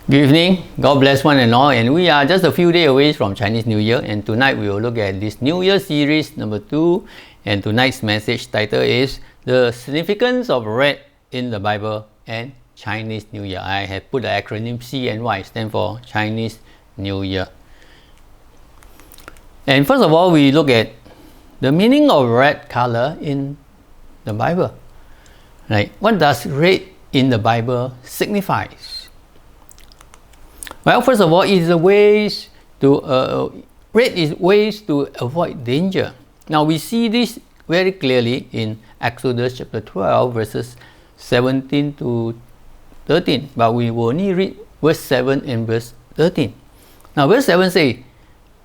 Good evening, God bless one and all, and we are just a few days away from Chinese New Year, and tonight we will look at this New Year series number 2, and tonight's message title is The Significance of Red in the Bible and Chinese New Year. I have put the acronym CNY, stand for Chinese New Year. And first of all, we look at the meaning of red color in the Bible. Right? What does red in the Bible signify? Well, first of all, it is red is ways to avoid danger. Now we see this very clearly in Exodus chapter 12 verses 17 to 13, but we will only read verse 7 and verse 13. Now verse 7 says,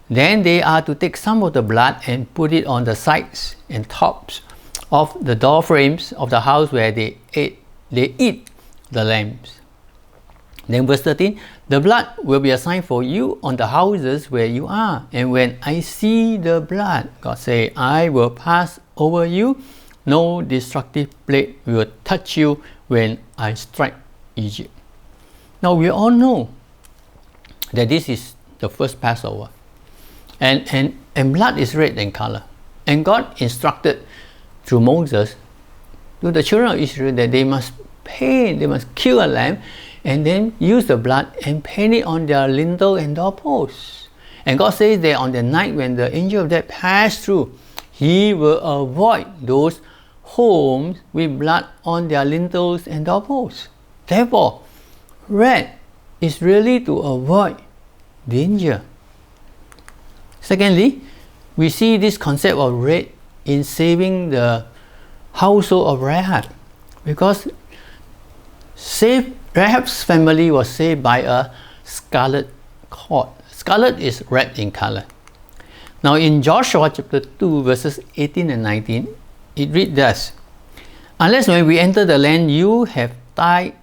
"Then they are to take some of the blood and put it on the sides and tops of the door frames of the house where they eat the lambs." Then verse 13, "The blood will be a sign for you on the houses where you are. And when I see the blood," God say, "I will pass over you. No destructive plague will touch you when I strike Egypt." Now we all know that this is the first Passover. And blood is red in color. And God instructed through Moses to the children of Israel that they must kill a lamb and then use the blood and paint it on their lintel and doorposts. And God says that on the night when the angel of death passed through, He will avoid those homes with blood on their lintels and doorposts. Therefore, red is really to avoid danger. Secondly, we see this concept of red in saving the household of Rahab, because Rahab's family was saved by a scarlet cord. Scarlet is red in color. Now in Joshua chapter 2 verses 18 and 19, it reads thus, "Unless when we enter the land you have tied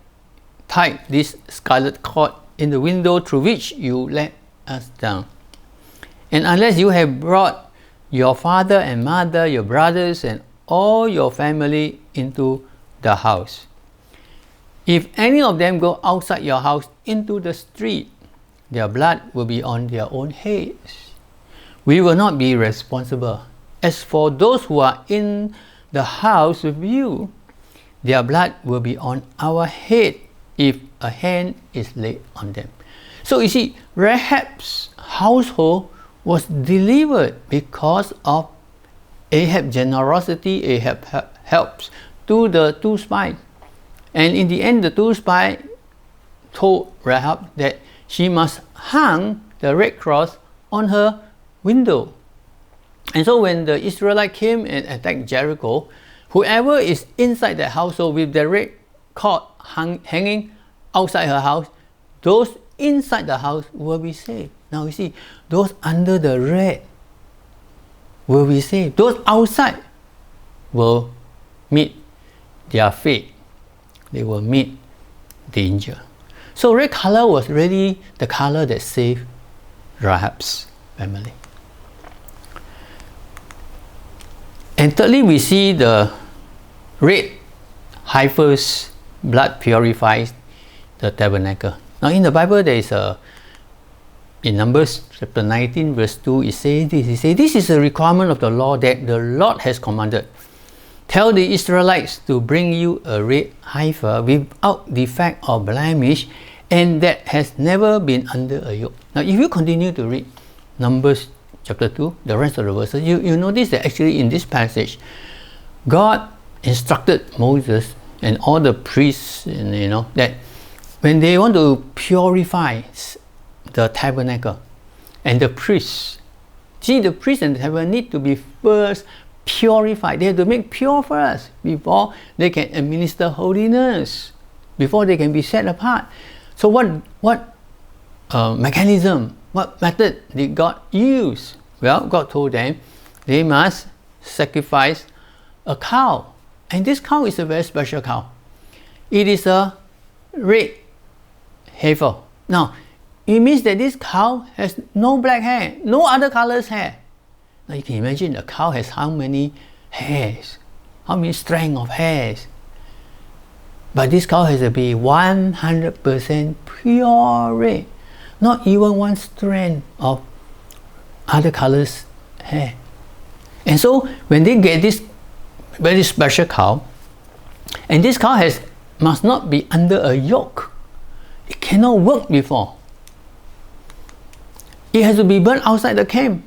this scarlet cord in the window through which you let us down. And unless you have brought your father and mother, your brothers, and all your family into the house. If any of them go outside your house into the street, their blood will be on their own heads. We will not be responsible. As for those who are in the house with you, their blood will be on our head if a hand is laid on them." So you see, Rahab's household was delivered because of Ahab's generosity. Ahab helps to the two spies. And in the end, the two spies told Rahab that she must hang the red cross on her window. And so when the Israelites came and attacked Jericho, whoever is inside the household with the red cord hanging outside her house, those inside the house will be saved. Now you see, those under the red will be saved. Those outside will meet their fate. They will meet danger. So red color was really the color that saved Rahab's family. And thirdly, we see the red heifers' blood purifies the tabernacle. Now in the Bible, there is in Numbers chapter 19 verse 2, it says this. It says, "This is a requirement of the law that the Lord has commanded. Tell the Israelites to bring you a red heifer without defect or blemish, and that has never been under a yoke." Now if you continue to read Numbers chapter 2, the rest of the verses, you notice that actually in this passage, God instructed Moses and all the priests, that when they want to purify the tabernacle, and the priests, and the tabernacle need to be first purified. They have to make pure first before they can administer holiness, before they can be set apart. So what mechanism, what method did God use? Well, God told them they must sacrifice a cow, and this cow is a very special cow. It is a red heifer. Now it means that this cow has no black hair, no other color's hair. Now you can imagine a cow has how many hairs, how many strands of hairs. But this cow has to be 100% pure red, not even one strand of other colors hair. And so when they get this very special cow, and this cow must not be under a yoke. It cannot work before. It has to be burned outside the camp.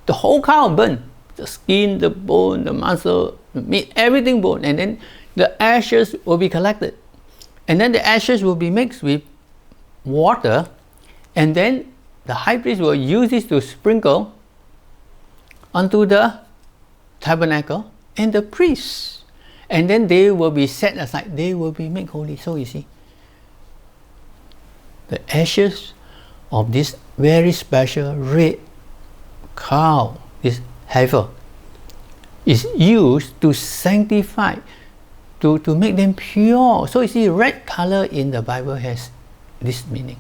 The whole cow burned. The skin, the bone, the muscle, the meat, everything burned. And then the ashes will be collected. And then the ashes will be mixed with water. And then the high priest will use this to sprinkle onto the tabernacle and the priests. And then they will be set aside. They will be made holy. So you see, the ashes of this very special red cow, this heifer, is used to sanctify, to make them pure. So you see, red color in the Bible has this meaning.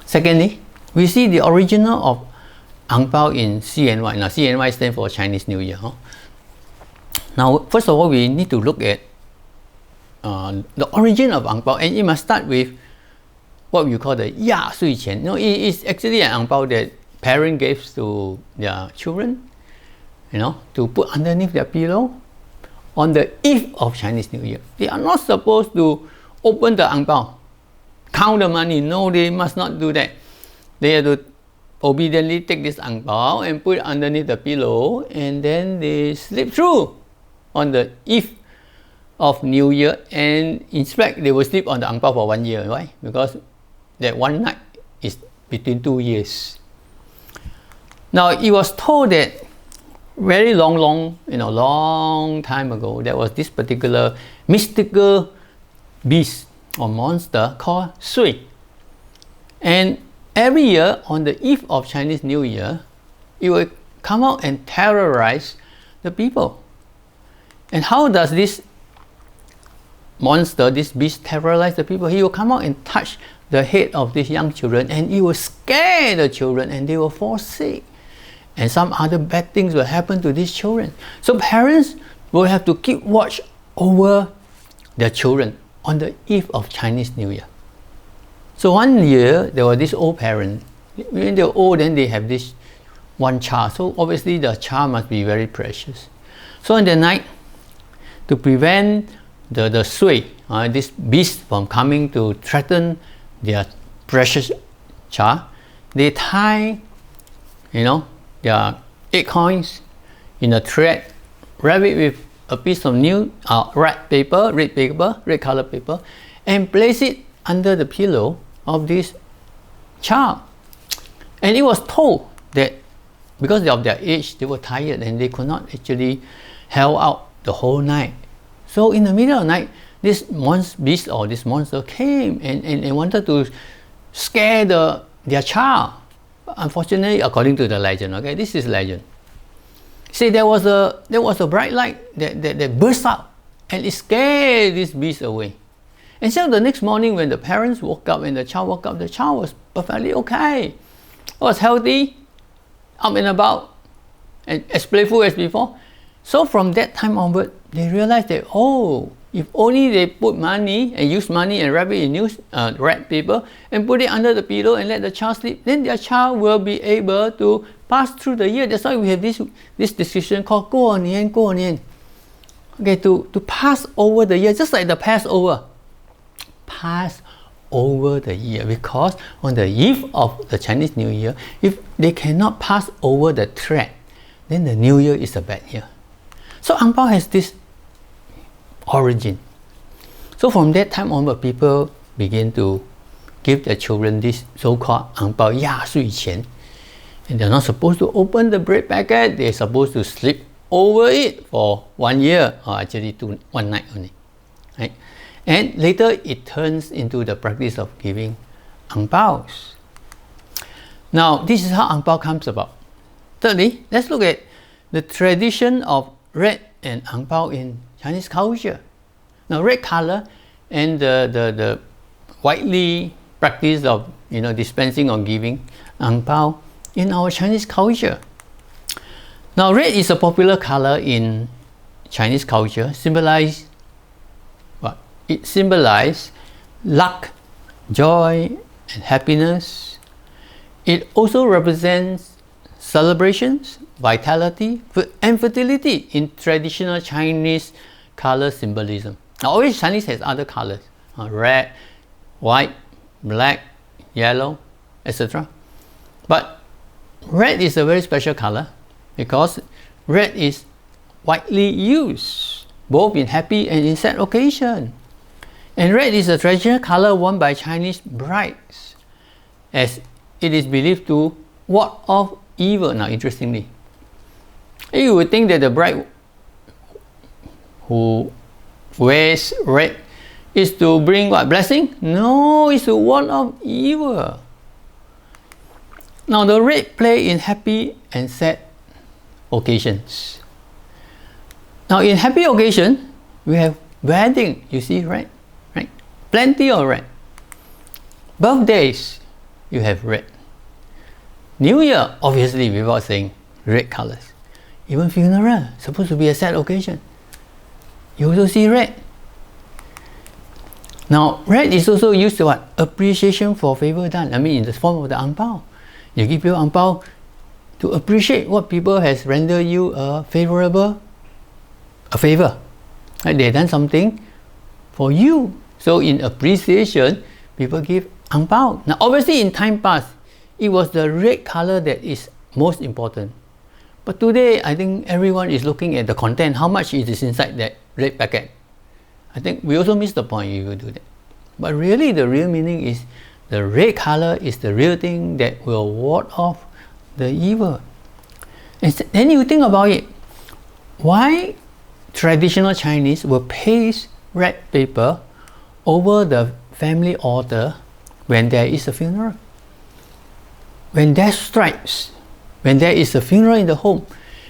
Secondly, we see the original of Angpao in CNY. Now CNY stands for Chinese New Year. Now first of all, we need to look at the origin of Angpao, and it must start with what we call the Ya Sui Qian. No, it is actually an Angpao that parent gives to their children, to put underneath their pillow on the eve of Chinese New Year. They are not supposed to open the Angpao, count the money. No, they must not do that. They have to obediently take this Angpao and put it underneath the pillow, and then they sleep through on the eve of New Year. And in fact, they will sleep on the Angpao for 1 year. Why? Because that one night is between 2 years. Now it was told that very long time ago, there was this particular mystical beast or monster called Sui. And every year on the eve of Chinese New Year, it will come out and terrorize the people. And how does this monster, this beast, terrorize the people? He will come out and touch the head of these young children, and it will scare the children, and they will fall sick. And some other bad things will happen to these children. So parents will have to keep watch over their children on the eve of Chinese New Year. So one year, there was this old parent. When they're old, then they have this one child. So obviously the child must be very precious. So in the night, to prevent the Sui, this beast, from coming to threaten their precious child, they tie, their 8 coins in a thread, wrap it with a piece of new red color paper, and place it under the pillow of this child. And it was told that because of their age, they were tired and they could not actually hold out the whole night. So in the middle of the night, this beast or this monster came and wanted to scare their child. Unfortunately, according to the legend, okay, this is legend. See, there was a bright light that burst out, and it scared this beast away. And so the next morning, when the parents woke up and the child woke up, the child was perfectly okay. Was healthy, up and about, and as playful as before. So from that time onward, they realized that, if only they put money and use money and wrap it in red paper and put it under the pillow and let the child sleep, then their child will be able to pass through the year. That's why we have this decision called 过年, okay, to pass over the year, just like the Passover. Pass over the year, because on the eve of the Chinese New Year, if they cannot pass over the thread, then the New Year is a bad year. So Angpao has this origin. So from that time onward, people begin to give their children this so-called Angpao Ya Sui Qian. And they're not supposed to open the bread packet, they're supposed to sleep over it for 1 year, or actually 1 night only. Right? And later it turns into the practice of giving Angpaos. Now this is how Angpao comes about. Thirdly, let's look at the tradition of red and Angpao in Chinese culture. Now red color and the widely practice of dispensing or giving Angpao in our Chinese culture. Now red is a popular color in Chinese culture, symbolize what? it symbolizes luck, joy, and happiness. It also represents celebrations, vitality, and fertility in traditional Chinese color symbolism. Now, always Chinese has other colors, red, white, black, yellow, etc. But red is a very special color because red is widely used both in happy and in sad occasion. And red is a traditional color worn by Chinese brides, as it is believed to ward off evil. Now, interestingly, you would think that the bride who wears red is to bring what? Blessing? No, it's to ward off evil. Now, the red play in happy and sad occasions. Now, in happy occasion, we have wedding. You see red, right? Plenty of red. Birthdays, you have red. New Year, obviously, without saying, red colors. Even funeral, supposed to be a sad occasion, you also see red. Now, red is also used to what? Appreciation for favor done. I mean, in the form of the Angpao. You give people Angpao to appreciate what people has rendered you a favor. Right? They done something for you. So in appreciation, people give Angpao. Now, obviously, in time past, it was the red color that is most important. But today, I think everyone is looking at the content, how much it is inside that red packet. I think we also miss the point if you do that. But really, the real meaning is the red color is the real thing that will ward off the evil. And then you think about it. Why traditional Chinese will paste red paper over the family altar when there is a funeral? When death strikes, when there is a funeral in the home,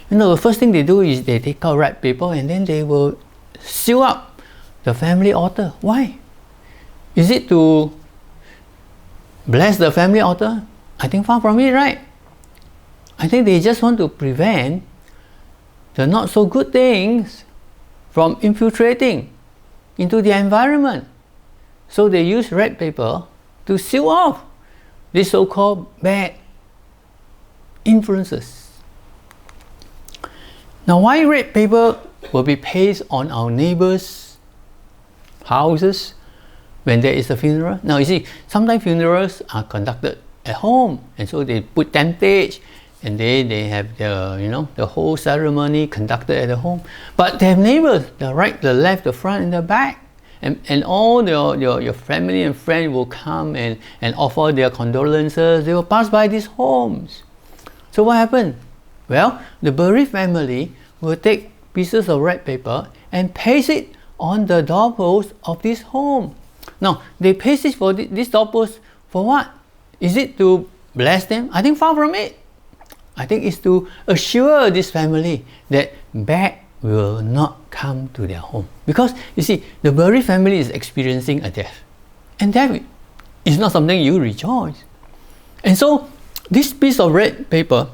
the first thing they do is they take out red paper and then they will seal up the family altar. Why? Is it to bless the family altar? I think far from it, right? I think they just want to prevent the not so good things from infiltrating into the environment. So they use red paper to seal off these so-called bad influences. Now, why red paper will be pasted on our neighbors' houses when there is a funeral? Now, you see, sometimes funerals are conducted at home, and so they put tentage, and they have the whole ceremony conducted at the home. But they have neighbors, the right, the left, the front, and the back. And all your family and friends will come and offer their condolences. They will pass by these homes. So what happened? Well, the bereaved family will take pieces of red paper and paste it on the doorpost of this home. Now, they paste it for this doorpost for what? Is it to bless them? I think far from it. I think it's to assure this family that bad will not come to their home. Because, you see, the bereaved family is experiencing a death. And death is not something you rejoice. And so, this piece of red paper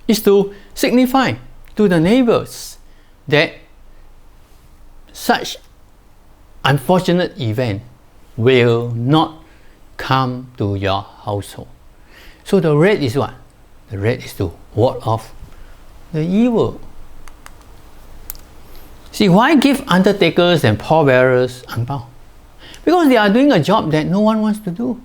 is to signify to the neighbors that such unfortunate event will not come to your household. So the red is what? The red is to ward off the evil. See, why give undertakers and pallbearers Angpao? Because they are doing a job that no one wants to do.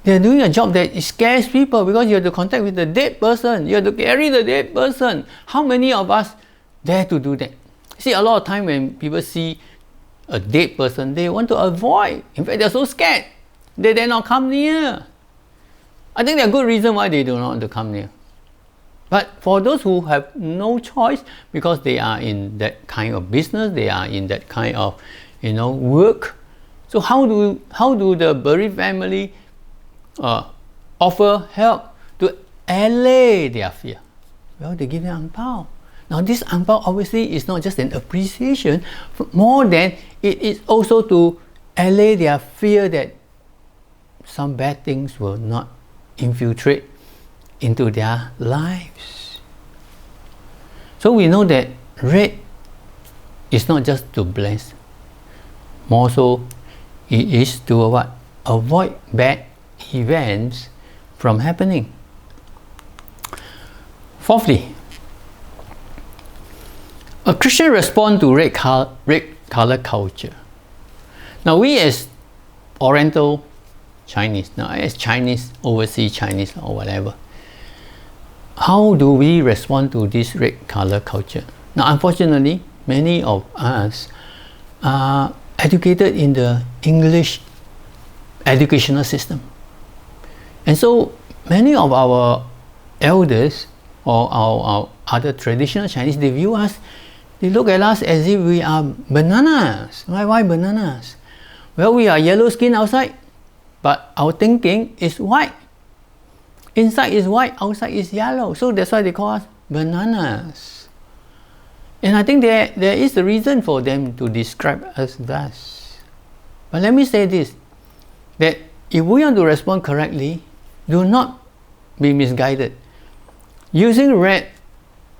They are doing a job that scares people because you have to contact with the dead person. You have to carry the dead person. How many of us dare to do that? See, a lot of time when people see a dead person, they want to avoid. In fact, they are so scared. They dare not come near. I think there are good reasons why they do not want to come near. But for those who have no choice because they are in that kind of business, they are in that kind of work. So how do the bereaved family offer help to allay their fear? Well, they give them Angpao. Now, this Angpao obviously is not just an appreciation, more than it is also to allay their fear that some bad things will not infiltrate into their lives. So we know that red is not just to bless, more so it is to what? Avoid bad events from happening. Fourthly, a Christian response to red color culture. Now we as Oriental Chinese, now as Chinese, overseas Chinese or whatever, how do we respond to this red color culture? Now unfortunately, many of us are educated in the English educational system. And so many of our elders or our other traditional Chinese, they view us, they look at us as if we are bananas. Why bananas? Well, we are yellow skin outside, but our thinking is white. Inside is white, outside is yellow. So that's why they call us bananas. And I think there is a reason for them to describe us thus. But let me say this, that if we want to respond correctly, do not be misguided. Using red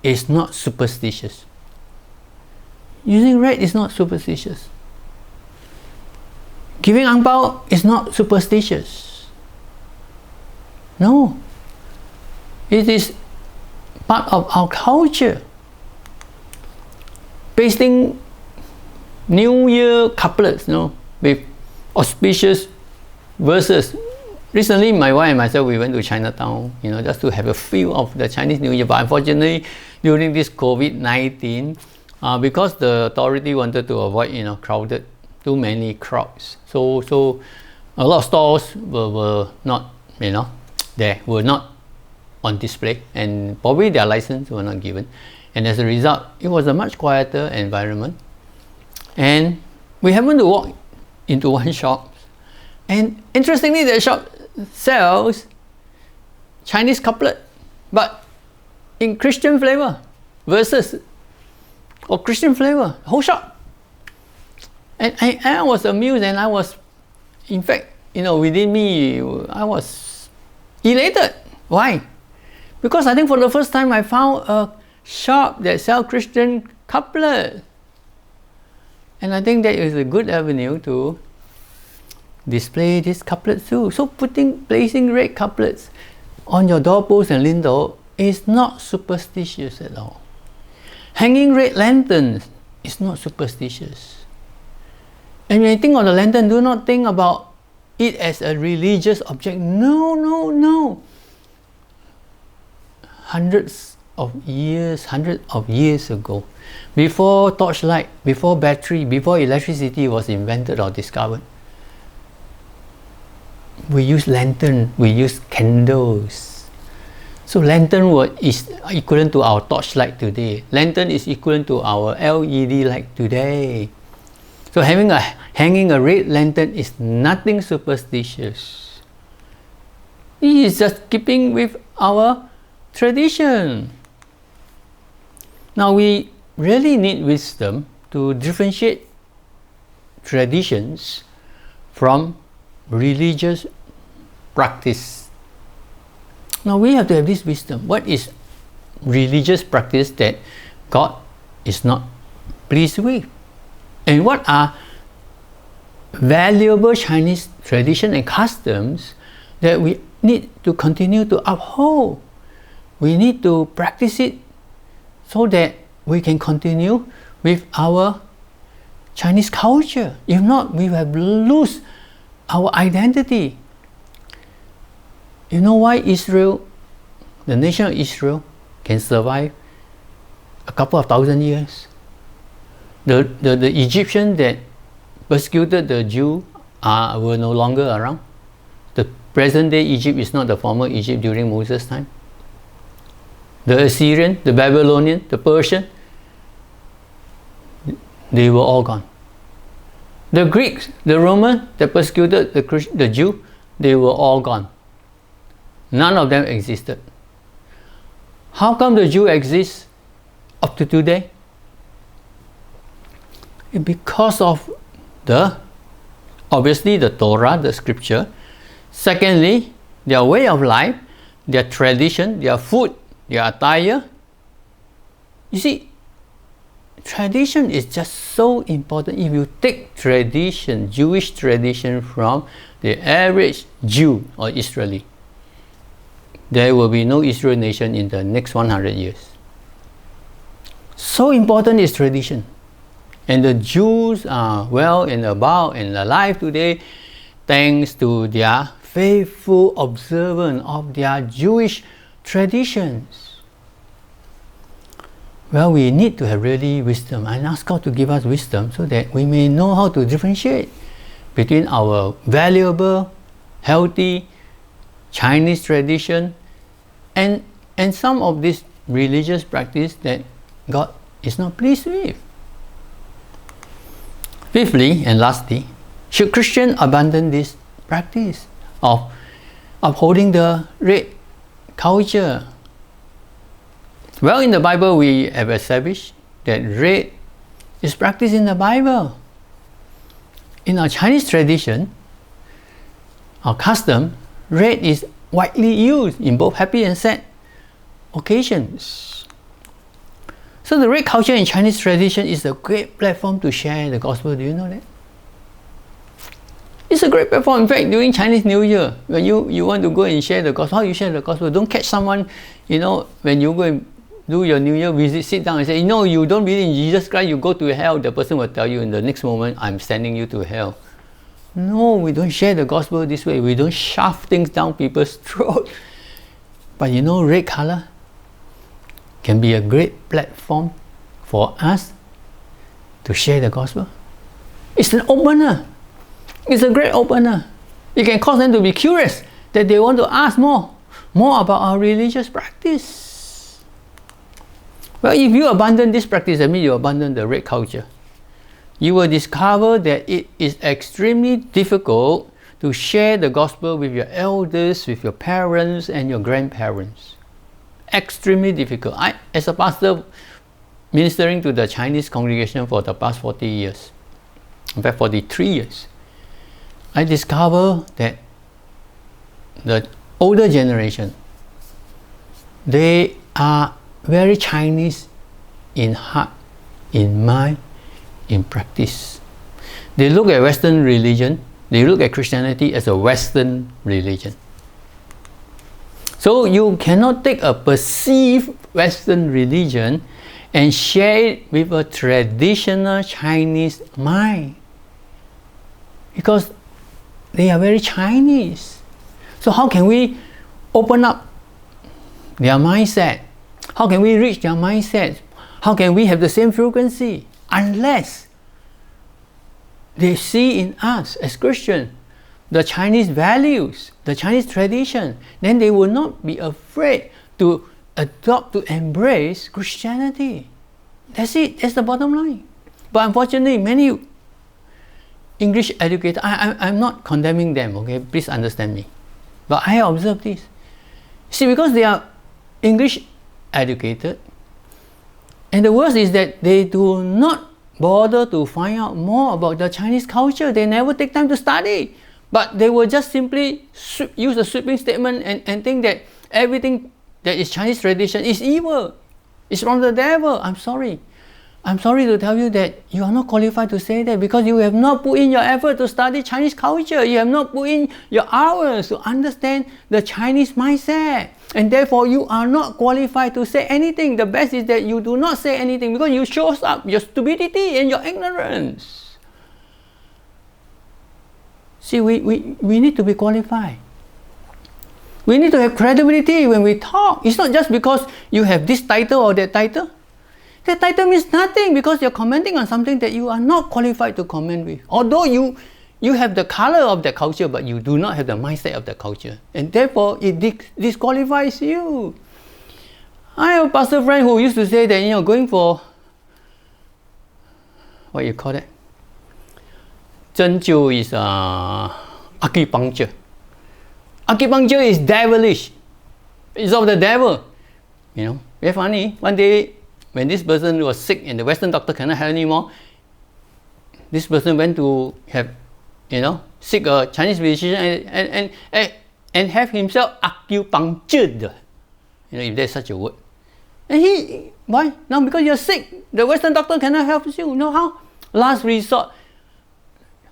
is not superstitious. Using red is not superstitious. Giving Angpao is not superstitious. No. It is part of our culture. Pasting New Year couplets, with auspicious verses. Recently, my wife and myself, we went to Chinatown, just to have a feel of the Chinese New Year. But unfortunately, during this COVID-19, because the authority wanted to avoid, crowded, too many crowds. So a lot of stores were not, they were not on display, and probably their license were not given. And as a result, it was a much quieter environment. And we happened to walk into one shop, and interestingly, the shop sells Chinese couplet, but in Christian flavor, verses or Christian flavor, whole shop. And I was amused, and I was, in fact, within me, I was elated. Why? Because I think for the first time I found a shop that sells Christian couplet. And I think that is a good avenue to display this couplet too. So placing red couplets on your doorpost and lintel is not superstitious at all. Hanging red lanterns is not superstitious. And when you think of the lantern, do not think about it as a religious object. No. Hundreds of years ago, before torchlight, before battery, before electricity was invented or discovered, we use lantern, we use candles. So lantern is equivalent to our torchlight today. Lantern is equivalent to our LED light today. So hanging a red lantern is nothing superstitious. It is just keeping with our tradition. Now we really need wisdom to differentiate traditions from religious practice. Now we have to have this wisdom. What is religious practice that God is not pleased with? And what are valuable Chinese tradition and customs that we need to continue to uphold? We need to practice it so that we can continue with our Chinese culture. If not, we will lose our identity. You know why Israel, the nation of Israel, can survive a couple of thousand years? The Egyptians that persecuted the Jews were no longer around. The present day Egypt is not the former Egypt during Moses' time. The Assyrian, the Babylonian, the Persian, they were all gone. The Greeks, the Romans that persecuted the Jew, they were all gone. None of them existed. How come the Jew exists up to today? Because of obviously the Torah, the scripture. Secondly, their way of life, their tradition, their food, their attire. You see, tradition is just so important. If you take tradition, Jewish tradition from the average Jew or Israeli, there will be no Israel nation in the next 100 years. So important is tradition. And the Jews are well and about and alive today thanks to their faithful observance of their Jewish traditions. Well, we need to have really wisdom and ask God to give us wisdom so that we may know how to differentiate between our valuable, healthy Chinese tradition and some of this religious practice that God is not pleased with. Fifthly and lastly, should Christians abandon this practice of upholding the red culture? Well, in the Bible we have established that red is practiced in the Bible. In our Chinese tradition, our custom, red is widely used in both happy and sad occasions. So the red culture in Chinese tradition is a great platform to share the gospel. Do you know that? It's a great platform. In fact, during Chinese New Year, when you want to go and share the gospel, how you share the gospel? Don't catch someone, when you go and do your New Year visit, sit down and say, you don't believe in Jesus Christ, you go to hell. The person will tell you in the next moment, I'm sending you to hell. No, we don't share the gospel this way. We don't shove things down people's throat. But red color can be a great platform for us to share the gospel. It's an opener. It's a great opener. It can cause them to be curious, that they want to ask more about our religious practice. Well, if you abandon this practice, that means you abandon the red culture. You will discover that it is extremely difficult to share the gospel with your elders, with your parents and your grandparents. Extremely difficult. I, as a pastor, ministering to the Chinese congregation for the past 40 years, in fact 43 years, I discovered that the older generation, they are very Chinese in heart, in mind, in practice. They look at Western religion, they look at Christianity as a Western religion. So you cannot take a perceived Western religion and share it with a traditional Chinese mind, because they are very Chinese. So how can we open up their mindset? How can we reach their mindset? How can we have the same frequency? Unless they see in us as Christians the Chinese values, the Chinese tradition, then they will not be afraid to adopt, to embrace Christianity. That's it. That's the bottom line. But unfortunately, many English educators, I'm not condemning them, okay? Please understand me. But I observe this. See, because they are English educated, and the worst is that they do not bother to find out more about the Chinese culture. They never take time to study. But they will just simply use a sweeping statement and think that everything that is Chinese tradition is evil. It's from the devil. I'm sorry. I'm sorry to tell you that you are not qualified to say that, because you have not put in your effort to study Chinese culture. You have not put in your hours to understand the Chinese mindset. And therefore, you are not qualified to say anything. The best is that you do not say anything, because you shows up your stupidity and your ignorance. See, we need to be qualified. We need to have credibility when we talk. It's not just because you have this title or that title. That title means nothing, because you're commenting on something that you are not qualified to comment with. Although you have the color of the culture, but you do not have the mindset of the culture. And therefore, it disqualifies you. I have a pastor friend who used to say that, going for, what you call that? 针灸 is acupuncture. Acupuncture is devilish. It's of the devil. Very funny. One day, when this person was sick and the Western doctor cannot help anymore, this person went to have, seek a Chinese physician and have himself acupunctured. If there's such a word. And why? Now because you're sick, the Western doctor cannot help you. You know how? Last resort,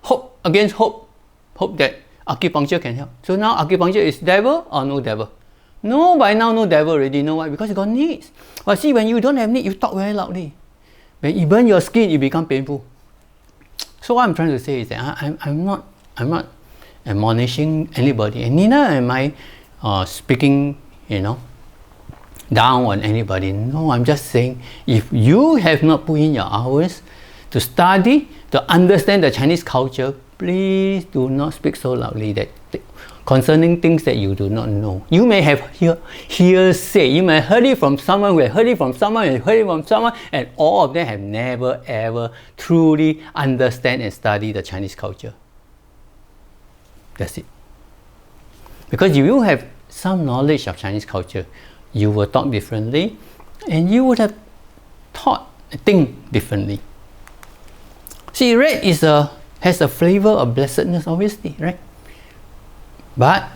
hope against hope. Hope that acupuncture can help. So now acupuncture is devil or no devil? No, by now no devil already. Know why? Because you got needs. But see, when you don't have need, you talk very loudly. When you burn your skin, it become painful. So what I'm trying to say is that I'm not admonishing anybody, and neither am I speaking, down on anybody. No, I'm just saying, if you have not put in your hours to study, to understand the Chinese culture, please do not speak so loudly that concerning things that you do not know. You may have hearsay. You may have heard it from someone who heard it from someone and heard it from someone, and all of them have never ever truly understand and study the Chinese culture. That's it. Because if you have some knowledge of Chinese culture, you will talk differently, and you would have think differently. See, red has a flavor of blessedness, obviously, right? But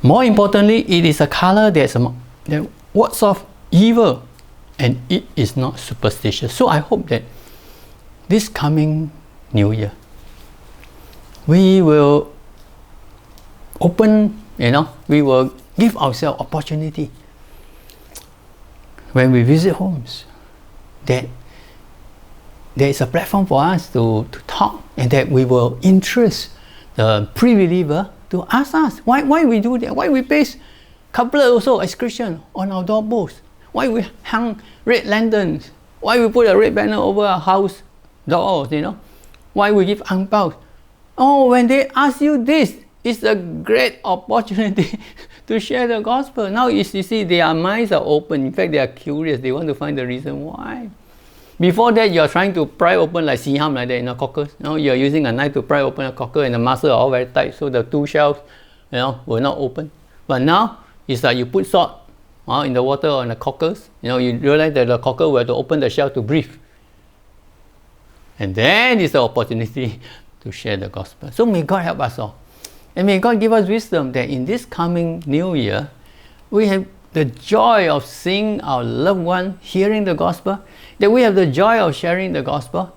more importantly, it is a color that wards off evil, and it is not superstitious. So I hope that this coming New Year, we will open, we will give ourselves opportunity when we visit homes, that there is a platform for us to talk, and that we will interest the pre-believer to ask us why we do that, why we paste couplet also as Christian on our doorpost, why we hung red lanterns, why we put a red banner over our house doors, why we give Angpao. Oh, when they ask you this, it's a great opportunity to share the gospel. Now you see, their minds are open. In fact, they are curious. They want to find the reason why. Before that, you're trying to pry open like Siham like that in a cocker. You're using a knife to pry open a cocker, and the muscles are all very tight, so the two shells, will not open. But now it's like you put salt in the water on the cockers. You realize that the cocker will have to open the shell to breathe, and then it's the opportunity to share the gospel. So may God help us all, and may God give us wisdom that in this coming New Year, we have the joy of seeing our loved one hearing the gospel, that we have the joy of sharing the gospel,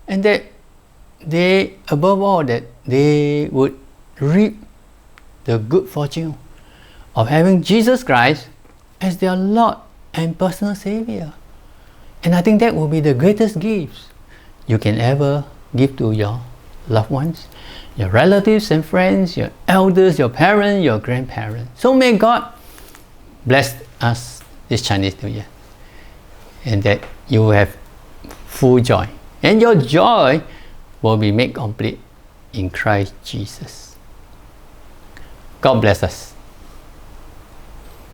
and that they, above all, that they would reap the good fortune of having Jesus Christ as their Lord and personal Savior. And I think that will be the greatest gifts you can ever give to your loved ones, your relatives and friends, your elders, your parents, your grandparents. So may God bless us this Chinese New Year, and that you will have full joy, and your joy will be made complete in Christ Jesus. God bless us.